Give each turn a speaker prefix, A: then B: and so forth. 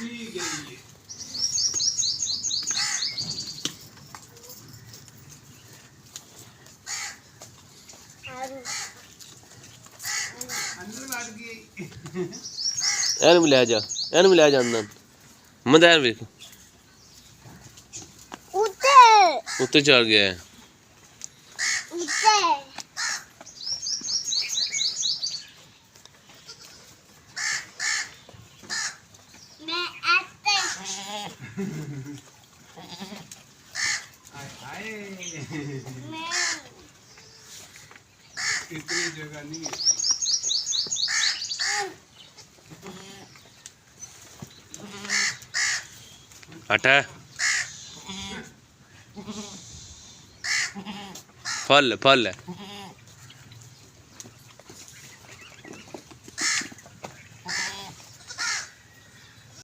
A: ठीक है ये अंदर बैठ गई
B: एन मिला जा अंदर मदार ਵੇਖ ਉੱਤੇ ਚੜ ਗਿਆ ਹੈ
A: इतनी जगह नहीं है
B: हटा फल फल